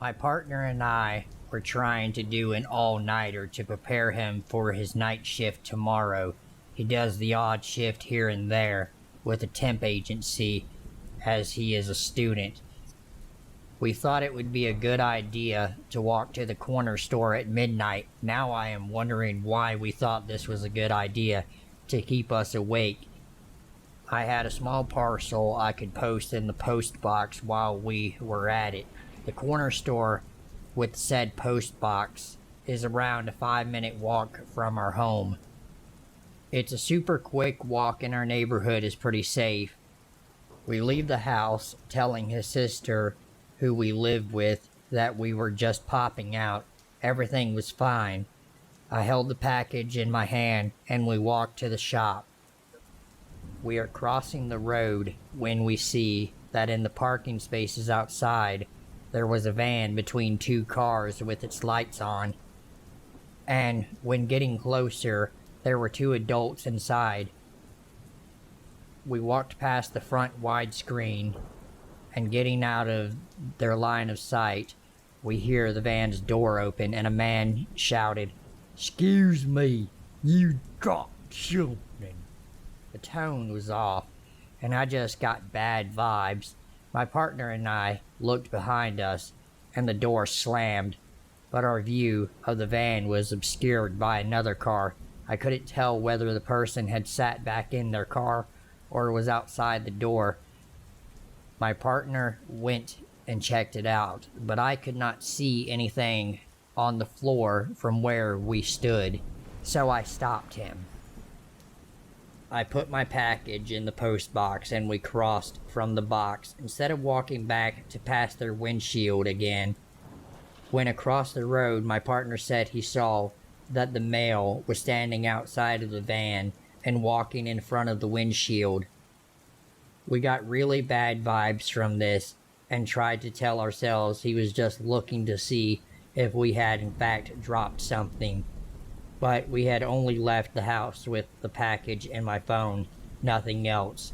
My partner and I were trying to do an all-nighter to prepare him for his night shift tomorrow. He does the odd shift here and there with a temp agency as he is a student. We thought it would be a good idea to walk to the corner store at midnight. Now I am wondering why we thought this was a good idea to keep us awake. I had a small parcel I could post in the post box while we were at it. The corner store with said post box is around a 5-minute walk from our home. It's a super quick walk and our neighborhood is pretty safe. We leave the house telling his sister, who we live with, that we were just popping out. Everything was fine. I held the package in my hand and we walked to the shop. We are crossing the road when we see that in the parking spaces outside there was a van between two cars with its lights on. And when getting closer, there were two adults inside. We walked past the front widescreen, and getting out of their line of sight, we hear the van's door open and a man shouted, "Excuse me, you dropped something." The tone was off, and I just got bad vibes. My partner and I looked behind us, and the door slammed, but our view of the van was obscured by another car. I couldn't tell whether the person had sat back in their car or was outside the door. My partner went and checked it out, but I could not see anything on the floor from where we stood, so I stopped him. I put my package in the post box and we crossed from the box instead of walking back to pass their windshield again. When across the road, my partner said he saw that the male was standing outside of the van and walking in front of the windshield. We got really bad vibes from this and tried to tell ourselves he was just looking to see if we had in fact dropped something. But we had only left the house with the package and my phone, nothing else.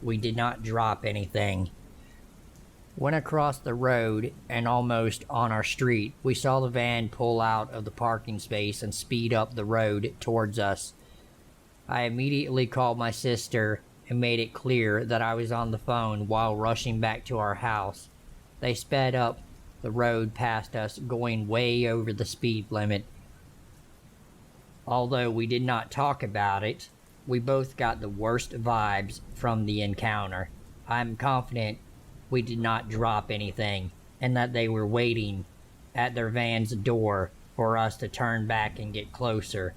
We did not drop anything. When across the road and almost on our street, we saw the van pull out of the parking space and speed up the road towards us. I immediately called my sister and made it clear that I was on the phone while rushing back to our house. They sped up the road past us, going way over the speed limit. Although we did not talk about it, we both got the worst vibes from the encounter. I'm confident we did not drop anything, and that they were waiting at their van's door for us to turn back and get closer.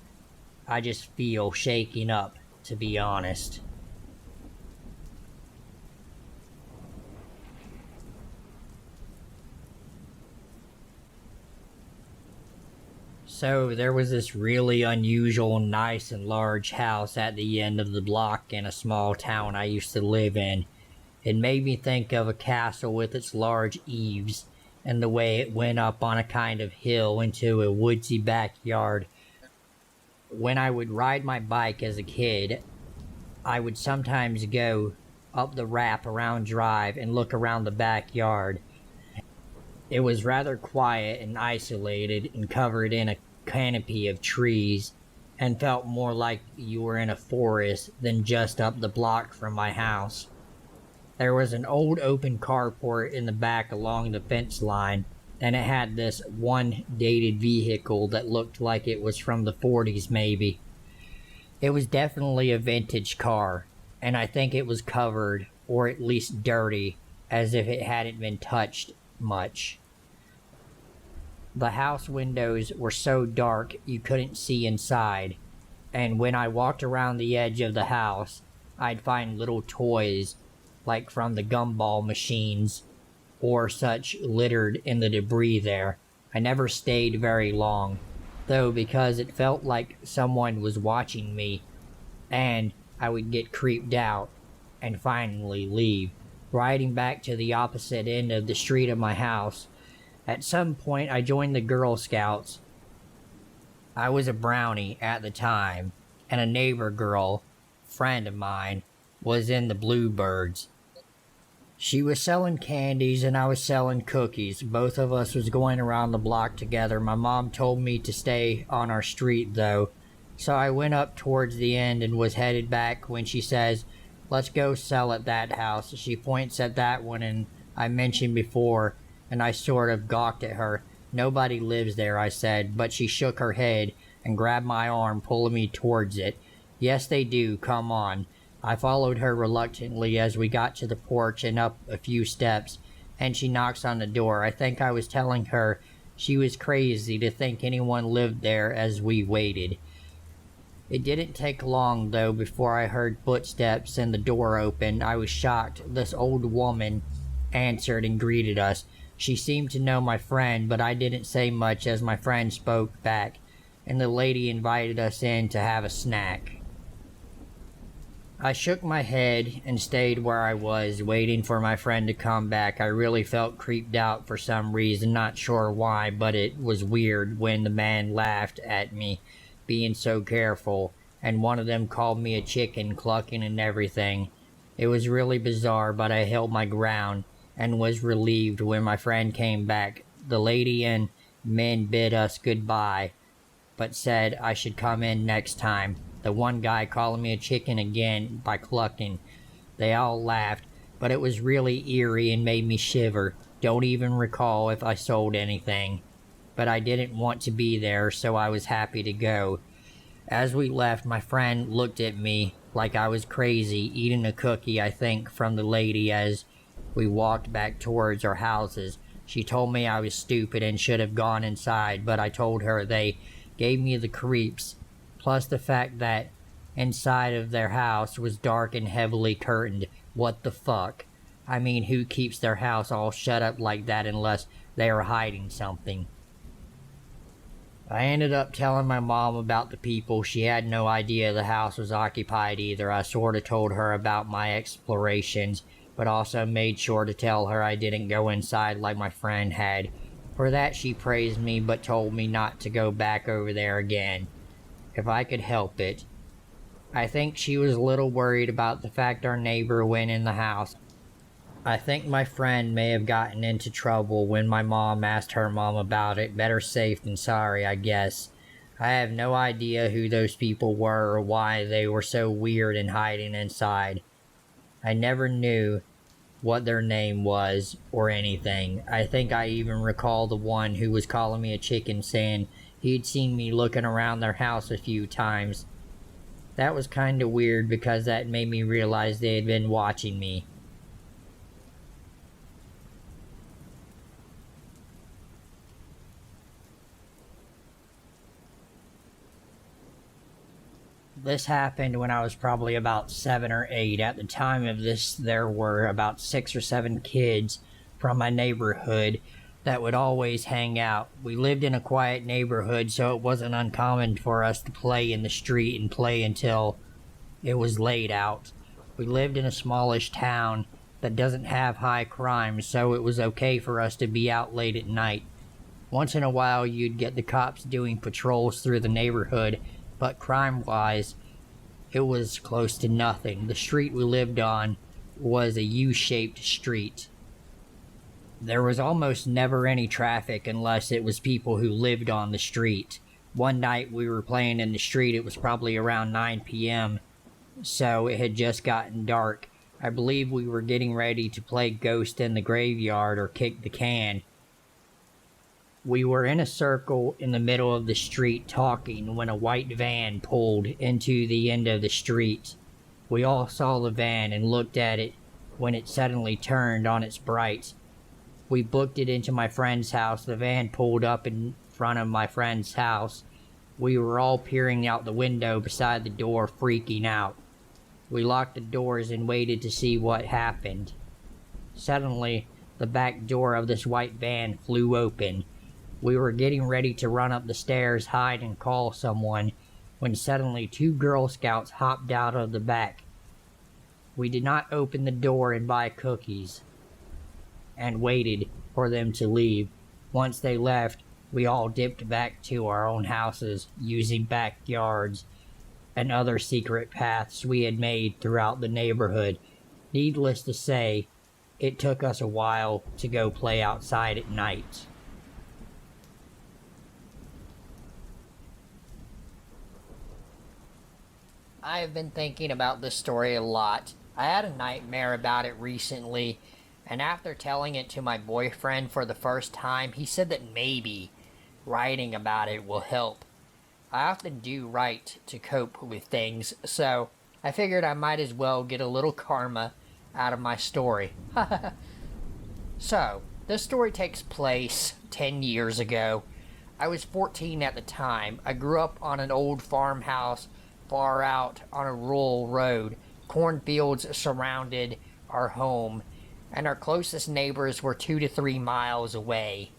I just feel shaken up, to be honest. So there was this really unusual, nice and large house at the end of the block in a small town I used to live in. It made me think of a castle with its large eaves and the way it went up on a kind of hill into a woodsy backyard. When I would ride my bike as a kid, I would sometimes go up the wrap-around drive and look around the backyard. It was rather quiet and isolated and covered in a canopy of trees and felt more like you were in a forest than just up the block from my house. There was an old open carport in the back along the fence line, and it had this one dated vehicle that looked like it was from the 40s maybe. It was definitely a vintage car, and I think it was covered, or at least dirty, as if it hadn't been touched much. The house windows were so dark you couldn't see inside, and when I walked around the edge of the house, I'd find little toys, like from the gumball machines, or such littered in the debris there. I never stayed very long, though, because it felt like someone was watching me, and I would get creeped out and finally leave, riding back to the opposite end of the street of my house. At some point, I joined the Girl Scouts. I was a brownie at the time, and a neighbor girl, friend of mine, was in the Bluebirds. She was selling candies and I was selling cookies. Both of us was going around the block together. My mom told me to stay on our street though. So I went up towards the end and was headed back when she says, "Let's go sell at that house." She points at that one and I mentioned before, and I sort of gawked at her. "Nobody lives there," I said, but she shook her head and grabbed my arm, pulling me towards it. "Yes, they do. Come on." I followed her reluctantly as we got to the porch and up a few steps, and she knocks on the door. I think I was telling her she was crazy to think anyone lived there as we waited. It didn't take long, though, before I heard footsteps and the door opened. I was shocked. This old woman answered and greeted us. She seemed to know my friend, but I didn't say much as my friend spoke back, and the lady invited us in to have a snack. I shook my head and stayed where I was, waiting for my friend to come back. I really felt creeped out for some reason, not sure why, but it was weird when the man laughed at me, being so careful, and one of them called me a chicken, clucking and everything. It was really bizarre, but I held my ground and was relieved when my friend came back. The lady and men bid us goodbye, but said I should come in next time. The one guy calling me a chicken again by clucking. They all laughed, but it was really eerie and made me shiver. Don't even recall if I sold anything, but I didn't want to be there, so I was happy to go. As we left, my friend looked at me like I was crazy, eating a cookie, I think, from the lady as we walked back towards our houses. She told me I was stupid and should have gone inside, but I told her they gave me the creeps, plus the fact that inside of their house was dark and heavily curtained. What the fuck? I mean, who keeps their house all shut up like that unless they are hiding something? I ended up telling my mom about the people. She had no idea the house was occupied either. I sort of told her about my explorations, but also made sure to tell her I didn't go inside like my friend had. For that she praised me, but told me not to go back over there again, if I could help it. I think she was a little worried about the fact our neighbor went in the house. I think my friend may have gotten into trouble when my mom asked her mom about it. Better safe than sorry, I guess. I have no idea who those people were or why they were so weird and hiding inside. I never knew what their name was or anything. I think I even recall the one who was calling me a chicken saying he'd seen me looking around their house a few times. That was kinda weird because that made me realize they had been watching me. This happened when I was probably about 7 or 8. At the time of this, there were about 6 or 7 kids from my neighborhood that would always hang out. We lived in a quiet neighborhood, so it wasn't uncommon for us to play in the street and play until it was laid out. We lived in a smallish town that doesn't have high crime, so it was okay for us to be out late at night. Once in a while, you'd get the cops doing patrols through the neighborhood, but crime-wise, it was close to nothing. The street we lived on was a U-shaped street. There was almost never any traffic unless it was people who lived on the street. One night we were playing in the street. It was probably around 9 p.m., so it had just gotten dark. I believe we were getting ready to play Ghost in the Graveyard or Kick the Can. We were in a circle in the middle of the street talking when a white van pulled into the end of the street. We all saw the van and looked at it when it suddenly turned on its brights. We booked it into my friend's house. The van pulled up in front of my friend's house. We were all peering out the window beside the door, freaking out. We locked the doors and waited to see what happened. Suddenly, the back door of this white van flew open. We were getting ready to run up the stairs, hide, and call someone, when suddenly 2 Girl Scouts hopped out of the back. We did not open the door and buy cookies, and waited for them to leave. Once they left, we all dipped back to our own houses, using backyards and other secret paths we had made throughout the neighborhood. Needless to say, it took us a while to go play outside at night. I have been thinking about this story a lot. I had a nightmare about it recently, and after telling it to my boyfriend for the first time, he said that maybe writing about it will help. I often do write to cope with things, so I figured I might as well get a little karma out of my story. So, this story takes place 10 years ago. I was 14 at the time. I grew up on an old farmhouse far out on a rural road. Cornfields surrounded our home, and our closest neighbors were 2 to 3 miles away.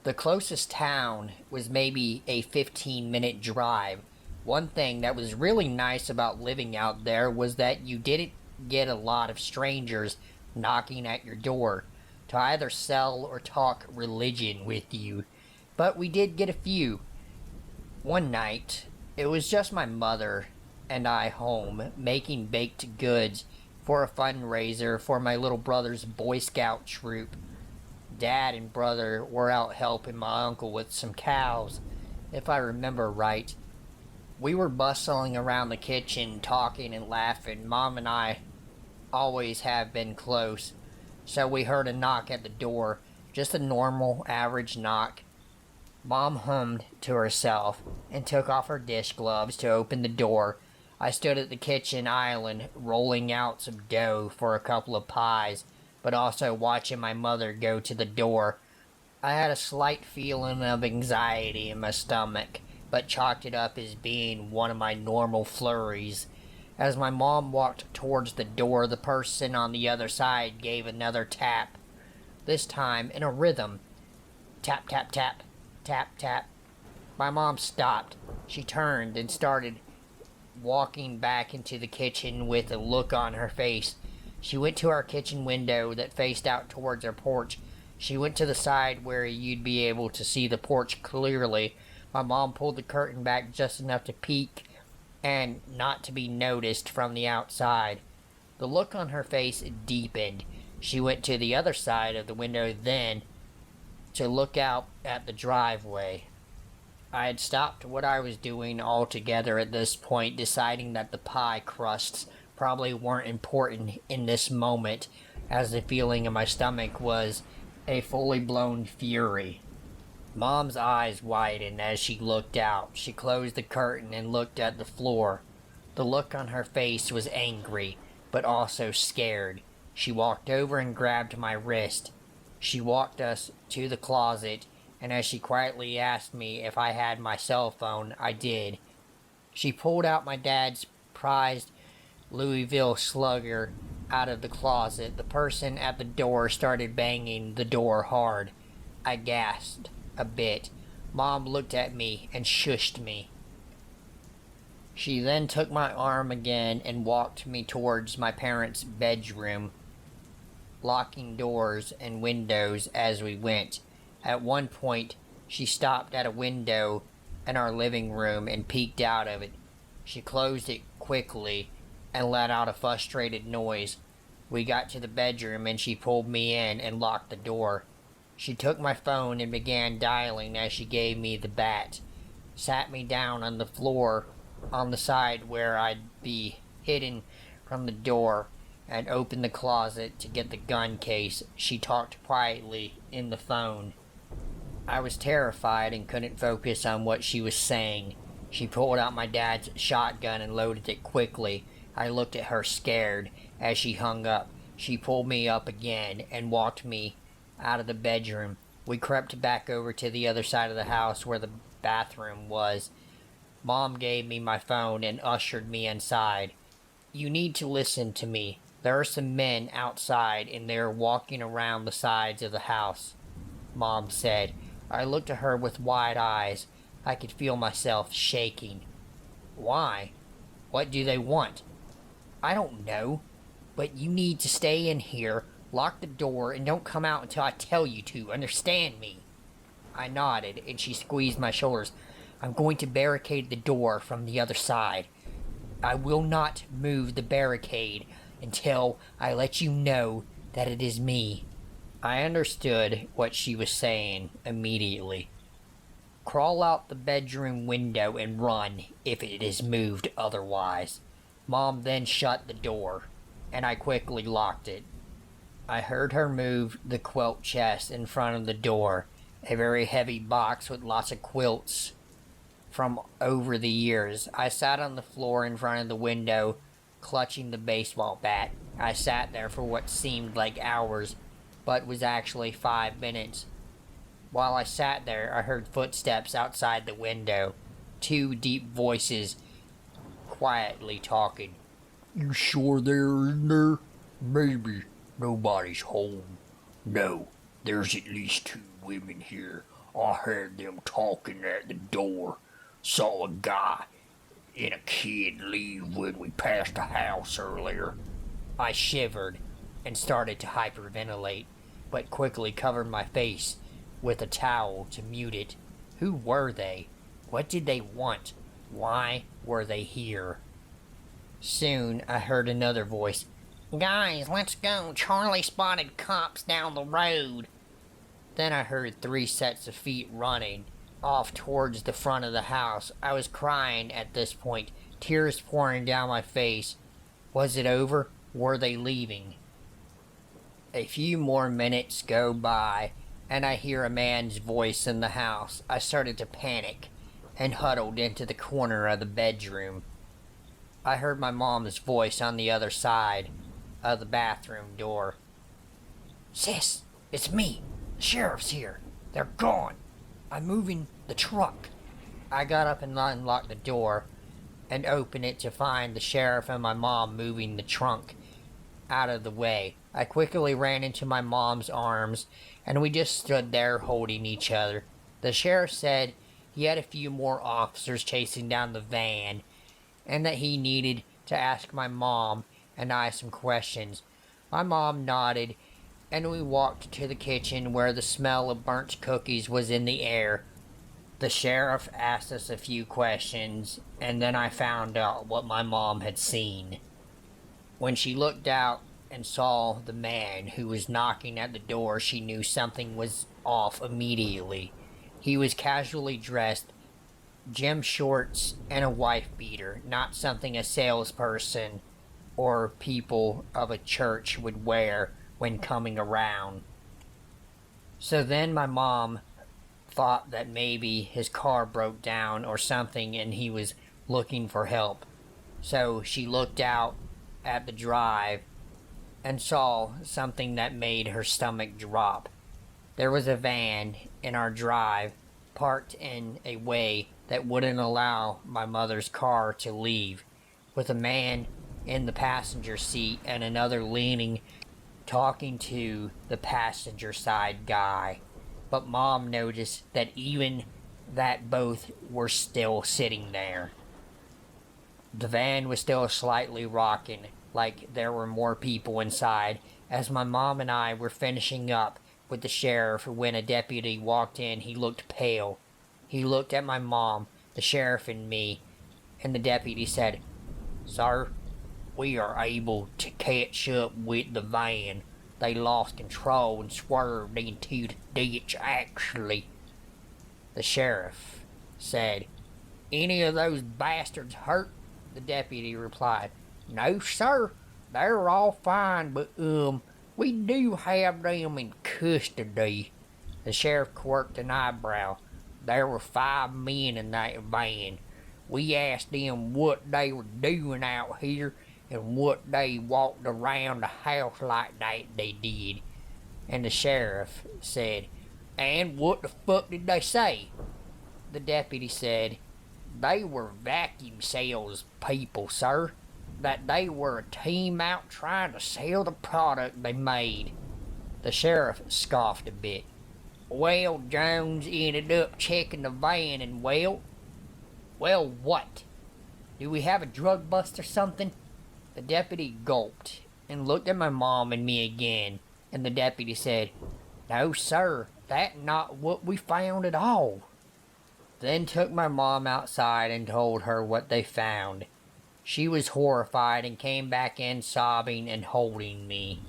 The closest town was maybe a 15-minute drive. One thing that was really nice about living out there was that you didn't get a lot of strangers knocking at your door to either sell or talk religion with you, but we did get a few. One night, it was just my mother and I home making baked goods for a fundraiser for my little brother's Boy Scout troop. Dad and brother were out helping my uncle with some cows, if I remember right. We were bustling around the kitchen, talking and laughing. Mom and I always have been close, so we heard a knock at the door, just a normal, average knock. Mom hummed to herself and took off her dish gloves to open the door. I stood at the kitchen island, rolling out some dough for a couple of pies, but also watching my mother go to the door. I had a slight feeling of anxiety in my stomach, but chalked it up as being one of my normal flurries. As my mom walked towards the door, the person on the other side gave another tap, this time in a rhythm. Tap, tap, tap. Tap, tap. My mom stopped. She turned and started walking back into the kitchen with a look on her face. She went to our kitchen window that faced out towards our porch. She went to the side where you'd be able to see the porch clearly. My mom pulled the curtain back just enough to peek and not to be noticed from the outside. The look on her face deepened. She went to the other side of the window then to look out at the driveway. I had stopped what I was doing altogether at this point, deciding that the pie crusts probably weren't important in this moment, as the feeling in my stomach was a fully blown fury. Mom's eyes widened as she looked out. She closed the curtain and looked at the floor. The look on her face was angry, but also scared. She walked over and grabbed my wrist. She walked us to the closet, and as she quietly asked me if I had my cell phone, I did. She pulled out my dad's prized Louisville Slugger out of the closet. The person at the door started banging the door hard. I gasped a bit. Mom looked at me and shushed me. She then took my arm again and walked me towards my parents' bedroom, locking doors and windows as we went. At one point, she stopped at a window in our living room and peeked out of it. She closed it quickly and let out a frustrated noise. We got to the bedroom and she pulled me in and locked the door. She took my phone and began dialing as she gave me the bat, sat me down on the floor on the side where I'd be hidden from the door, and opened the closet to get the gun case. She talked quietly in the phone. I was terrified and couldn't focus on what she was saying. She pulled out my dad's shotgun and loaded it quickly. I looked at her scared. As she hung up, she pulled me up again and walked me out of the bedroom. We crept back over to the other side of the house where the bathroom was. Mom gave me my phone and ushered me inside. "You need to listen to me. There are some men outside and they're walking around the sides of the house," Mom said. I looked at her with wide eyes. I could feel myself shaking. "Why? What do they want?" "I don't know, but you need to stay in here, lock the door, and don't come out until I tell you to, understand me?" I nodded, and she squeezed my shoulders. "I'm going to barricade the door from the other side. I will not move the barricade until I let you know that it is me." I understood what she was saying immediately. "Crawl out the bedroom window and run if it is moved otherwise." Mom then shut the door, and I quickly locked it. I heard her move the quilt chest in front of the door, a very heavy box with lots of quilts from over the years. I sat on the floor in front of the window, clutching the baseball bat. I sat there for what seemed like hours, but was actually 5 minutes. While I sat there, I heard footsteps outside the window, 2 deep voices quietly talking. "You sure they're in there? Maybe. Nobody's home." "No, there's at least 2 women here. I heard them talking at the door. Saw a guy and a kid leave when we passed the house earlier." I shivered and started to hyperventilate, but quickly covered my face with a towel to mute it. Who were they? What did they want? Why were they here? Soon I heard another voice. "Guys, let's go. Charlie spotted cops down the road." Then I heard 3 sets of feet running off towards the front of the house. I was crying at this point, tears pouring down my face. Was it over? Were they leaving? A few more minutes go by, and I hear a man's voice in the house. I started to panic and huddled into the corner of the bedroom. I heard my mom's voice on the other side of the bathroom door. "Sis, it's me. The sheriff's here. They're gone. I'm moving the truck." I got up and unlocked the door and opened it to find the sheriff and my mom moving the trunk out of the way. I quickly ran into my mom's arms, and we just stood there holding each other. The sheriff said he had a few more officers chasing down the van, and that he needed to ask my mom and I some questions. My mom nodded, and we walked to the kitchen where the smell of burnt cookies was in the air. The sheriff asked us a few questions, and then I found out what my mom had seen. When she looked out and saw the man who was knocking at the door, she knew something was off immediately. He was casually dressed, gym shorts and a wife beater, not something a salesperson or people of a church would wear when coming around. So then my mom thought that maybe his car broke down or something and he was looking for help. So she looked out at the drive and saw something that made her stomach drop. There was a van in our drive parked in a way that wouldn't allow my mother's car to leave, with a man in the passenger seat and another leaning, talking to the passenger side guy. But Mom noticed that both were still sitting there. The van was still slightly rocking, like there were more people inside, as my mom and I were finishing up with the sheriff when a deputy walked in. He looked pale. He looked at my mom, the sheriff, and me, and the deputy said, "Sir, we are able to catch up with the van. They lost control and swerved into the ditch, actually." The sheriff said, "Any of those bastards hurt?" The deputy replied, "No, sir. They're all fine, but, we do have them in custody." The sheriff quirked an eyebrow. "There were 5 men in that van. We asked them what they were doing out here and what they walked around the house like that they did." And the sheriff said, "And what the fuck did they say?" The deputy said, "They were vacuum sales people, sir. That they were a team out trying to sell the product they made." The sheriff scoffed a bit. "Well, Jones ended up checking the van and well, what? Do we have a drug bust or something?" The deputy gulped and looked at my mom and me again, and the deputy said, "No, sir, that's not what we found at all." Then took my mom outside and told her what they found. She was horrified and came back in sobbing and holding me.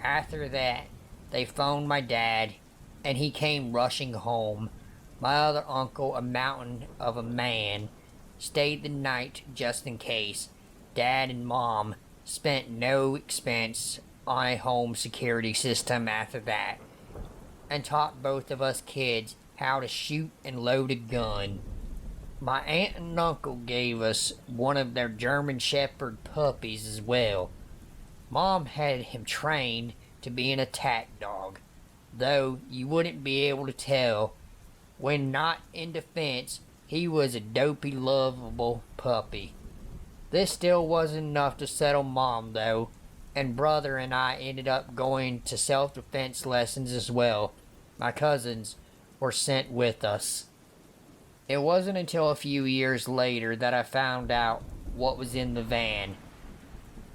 After that, they phoned my dad, and he came rushing home. My other uncle, a mountain of a man, stayed the night just in case. Dad and Mom spent no expense on a home security system after that, and taught both of us kids how to shoot and load a gun. My aunt and uncle gave us one of their German Shepherd puppies as well. Mom had him trained to be an attack dog, though you wouldn't be able to tell. When not in defense, he was a dopey, lovable puppy. This still wasn't enough to settle Mom, though, and Brother and I ended up going to self-defense lessons as well. My cousins were sent with us. It wasn't until a few years later that I found out what was in the van.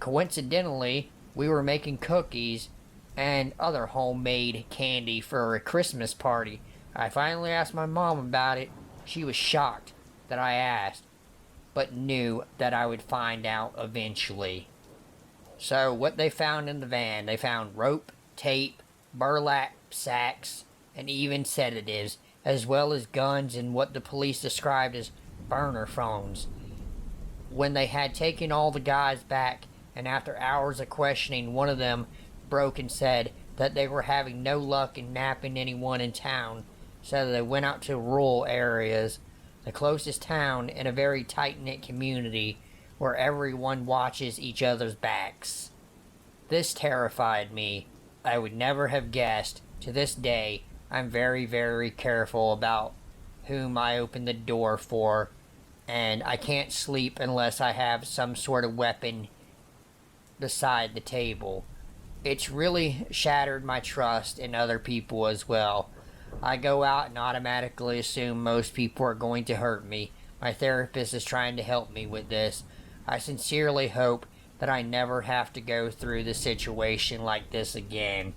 Coincidentally, we were making cookies and other homemade candy for a Christmas party. I finally asked my mom about it. She was shocked that I asked, but knew that I would find out eventually. So what they found in the van, they found rope, tape, burlap sacks, and even sedatives, as well as guns and what the police described as burner phones. When they had taken all the guys back, and after hours of questioning, one of them broke and said that they were having no luck in napping anyone in town, so they went out to rural areas, the closest town in a very tight-knit community where everyone watches each other's backs. This terrified me. I would never have guessed. To this day, I'm very, very careful about whom I open the door for, and I can't sleep unless I have some sort of weapon beside the table. It's really shattered my trust in other people as well. I go out and automatically assume most people are going to hurt me. My therapist is trying to help me with this. I sincerely hope that I never have to go through the situation like this again.